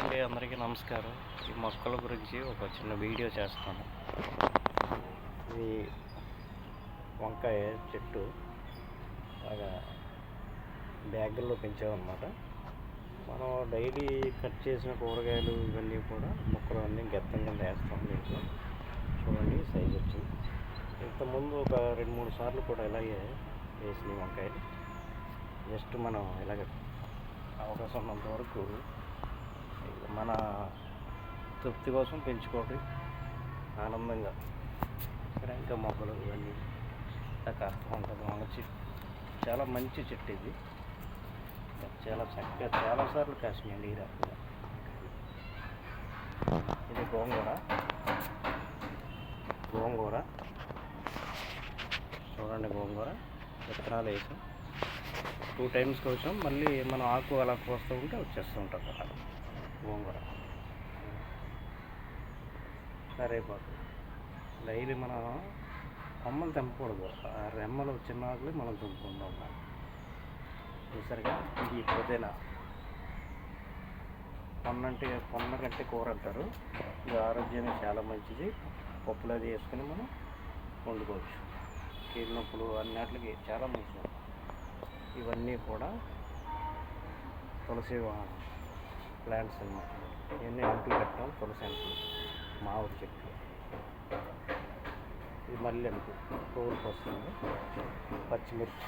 అండి, అందరికీ నమస్కారం. ఈ మొక్కల గురించి ఒక చిన్న వీడియో చేస్తాను. ఇది వంకాయ చెట్టు బాగా బ్యాగుల్లో పెంచామన్నమాట. మనం డైలీ కట్ చేసిన కూరగాయలు ఇవన్నీ కూడా మొక్కలు అన్నీ గెత్తం కింద వేస్తాం. దీంట్లో చూడండి సైజు వచ్చింది. ఇంతకుముందు ఒక 2-3 సార్లు కూడా ఇలాగే వేసినాయి వంకాయలు. జస్ట్ మనం ఇలాగ అవకాశం ఉన్నంత వరకు మన తృప్తి కోసం పెంచుకోవడం ఆనందంగా. సరే, ఇంకా మొక్కలు ఇవన్నీ కాస్త ఉంటుంది. మన చెట్టు చాలా మంచి చెట్టు ఇది. చాలా చక్కగా చాలాసార్లు కాసినాయండి ఈ రకంగా. ఇది గోంగూర చూడండి. గోంగూర విత్తనాలు వేసాం 2 times కోసాం. మళ్ళీ మనం ఆకు అలా కోస్తూ ఉంటే వచ్చేస్తూ ఉంటుంది అలా గోంగూర. కరివేపాకు డైలీ మనం కొమ్మలు తెంపకూడదు, ఆ రెమ్మలు చిన్న ఆకులు మనం తెంపుకుంటూ ఉండాలి. చూసారుగా, ఇది పుదీనా. పొన్న కంటే కూర అంటారు. ఇది ఆరోగ్యానికి చాలా మంచిది. పప్పులు అది వేసుకొని మనం వండుకోవచ్చు. కీళ్ళ నొప్పులు అన్నిటికి చాలా మంచిది. ఇవన్నీ కూడా తులసి ప్లాంట్స్ అన్నమాట. ఇవన్నీ అంట్లు పెట్టాం. తులసి అంట్లు, మామిడి చెట్లు, ఇది మళ్ళీ అంటు పువ్వులకు వస్తుంది. పచ్చిమిర్చి,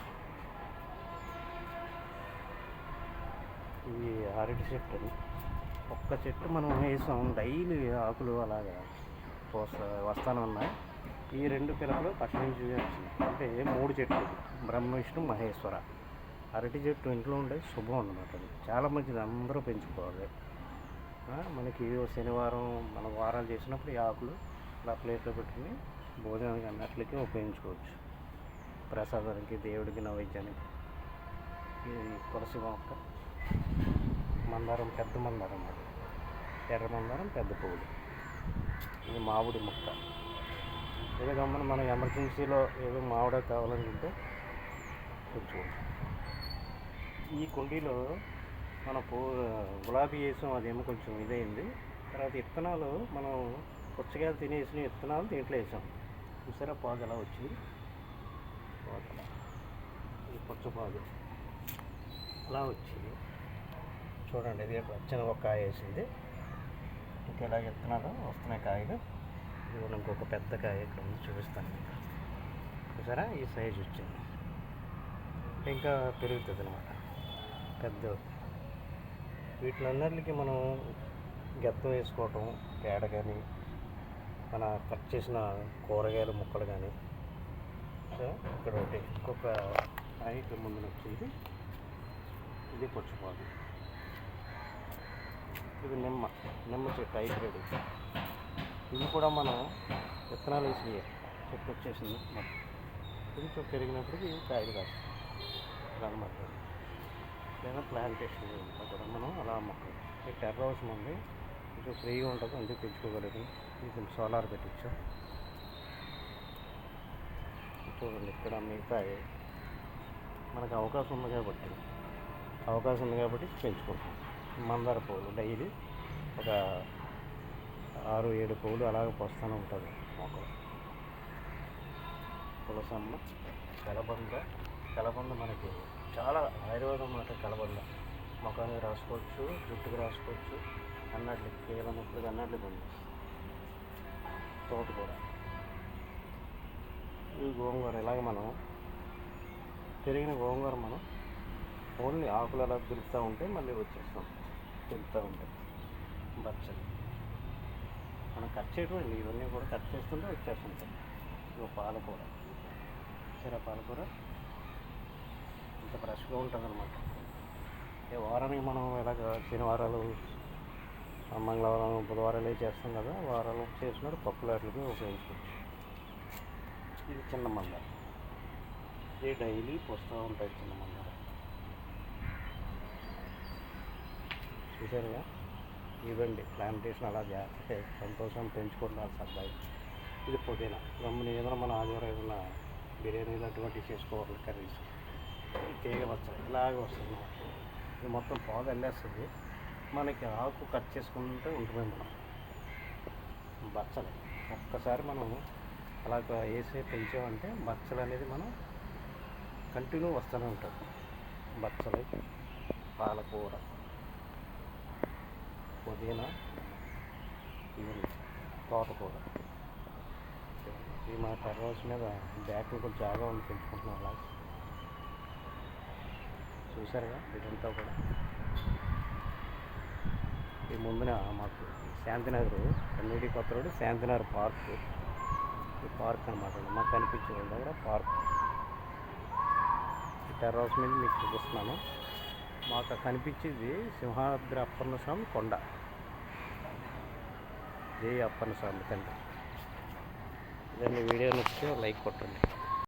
ఇది అరటి చెట్టు. అది ఒక్క చెట్టు మనం వేసాం. డైలీ ఆకులు అలాగా వస్తానే ఉన్నాయి. ఈ 2 పిల్లలు పక్క నుంచి వచ్చింది. అంటే 3 చెట్లు, బ్రహ్మ విష్ణు మహేశ్వర. అరటి చెట్టు ఇంట్లో ఉండే శుభం అన్నమాట. అది చాలా మంచిది, అందరూ పెంచుకోవాలి. మనకి శనివారం మనం వారాలు చేసినప్పుడు ఈ ఆకులు ఇలా ప్లేట్లో పెట్టుకుని భోజనానికి అన్నట్లకి ఉపయోగించుకోవచ్చు. ప్రసాదానికి, దేవుడికి, నైవేద్యానికి. ఇది తులసి మొక్క, మందారం, పెద్ద మందారం, అది ఎర్ర మందారం, పెద్ద పువ్వులు. ఇది మామిడి మొక్క. ఏదో గమ్మని మనం ఎమర్జెన్సీలో ఏదో మామిడి కావాలనుకుంటే తెచ్చుకోవచ్చు. ఈ కుండీలో మన గులాబీ వేసాం, అదేమో కొంచెం ఇదైంది. తర్వాత విత్తనాలు మనం పుచ్చకాయలు తినేసిన విత్తనాలు దీంట్లో వేసాం. చూసారా పాదు ఎలా వచ్చింది. ఇది పుచ్చపాదు అలా వచ్చింది. చూడండి, ఇది చిన్న ఒక కాయ వేసింది. ఇంకా ఇలా విత్తనాలు వస్తున్నాయి కాయలు. ఇది ఇంకొక పెద్ద కాయ ఇక్కడ ఉంది, చూపిస్తాను. చూసారా, ఈ సైజు వచ్చింది. ఇంకా పెరుగుతుంది అన్నమాట పెద్ద. వీటిలన్నిటికి మనం గెత్తం వేసుకోవటం, పేడ కానీ, మన కట్ చేసిన కూరగాయల ముక్కలు కానీ. ఇక్కడ ఒకటి ఇంకొక హైట్ ముందు వచ్చింది. ఇది పుచ్చపాదు. ఇది నిమ్మ చెట్టు హైబ్రిడ్. ఇది కూడా మనం విత్తనాలు వేసి చెట్టు వచ్చేసింది. కొంచెం పెరిగినప్పటికీ కాయలు కాస్తాయి అన్నమాట. లేదా ప్లాంటేషన్ కూడా మనం అలా మొక్కలు. టెర్ర హౌస్ ఉంది, కొంచెం ఫ్రీగా ఉంటుంది, అందుకే పెంచుకోగలిగి. ఇది సోలార్ పెట్టించాం. చూడండి, ఇక్కడ మిగతా మనకు అవకాశం ఉంది కాబట్టి పెంచుకుంటాం. మందార పువ్వులు డైలీ ఒక 6-7 పువ్వులు అలాగే పోస్తూనే ఉంటుంది మొక్కలు. తులసమ్మ, కలబంద మనకి చాలా ఆయుర్వేదం అన్నమాట. కలబంద ముఖానికి రాసుకోవచ్చు, జుట్టుకు రాసుకోవచ్చు, అన్నట్లకి కీళ్ళ నొప్పులకి అన్నట్లకి ఉంది. తోటకూర, ఈ గోంగూర. ఇలాగ మనం పెరిగిన గోంగూర మనం ఓన్లీ ఆకులు అలా దులుపుతూ ఉంటే మళ్ళీ వచ్చేస్తాం. దులుపుతూ ఉంటాయి. బచ్చలు మనం కట్ చేయడం, ఇవన్నీ కూడా కట్ చేస్తుంటే వచ్చేస్తుంటాయి. ఇక పాలకూర, పాలకూర ఇంత ఫ్రెష్గా ఉంటుంది అన్నమాట. వారానికి మనం ఇలాగ శనివారాలు, మంగళవారం, బుధవారాలు చేస్తాం కదా, వారాలు చేసినప్పుడు పప్పులు వాటికి ఉపయోగించుకోవచ్చు. ఇది చిన్న మందారం. ఇది డైలీ వస్తూ ఉంటాయి చిన్న మందారం. చూసారుగా, ఇవ్వండి ప్లాంటేషన్ అలా చేస్తే సంతోషం, పెంచుకుంటారు సబ్బాయి. ఇది పుదీనా. గమ్ముని ఏదైనా మన ఆదివారం ఏదైనా బిర్యానీలు అటువంటివి చేసుకోవాలి, కర్రీస్. తీగ వచ్చాయి ఇలాగే వస్తుంది. ఇది మొత్తం పాదు వెళ్ళేస్తుంది. మనకి ఆకు కట్ చేసుకుంటూ ఉంటుంది మనం బచ్చలు. ఒక్కసారి మనం అలా వేసి పెంచామంటే బచ్చలు అనేది మనం కంటిన్యూ వస్తూనే ఉంటుంది. బచ్చలు, పాలకూర, పుదీనా, ఇవన్నీ తోటకూర. ఈ మా టెర్రస్ మీద బ్యాక్లో కొంచెం జాగా ఉంది, పెంచుకుంటున్నాం అలా. చూసారుగా ఇదంతా కూడా. ఈ ముందున మాకు శాంతినగర్, కన్నీటి కొత్త రోడ్డు శాంతినగర్ పార్క్. ఈ పార్క్ అనమాట, మాకు కనిపించే దగ్గర పార్క్. ఈ టెర్రస్ మీద మీకు చూపిస్తున్నాను. మాకు కనిపించేది సింహాద్రి అప్పన్న స్వామి కొండ. జై అప్పన్న స్వామి తండ్రి. ఇదండి వీడియో నచ్చితే లైక్ కొట్టండి.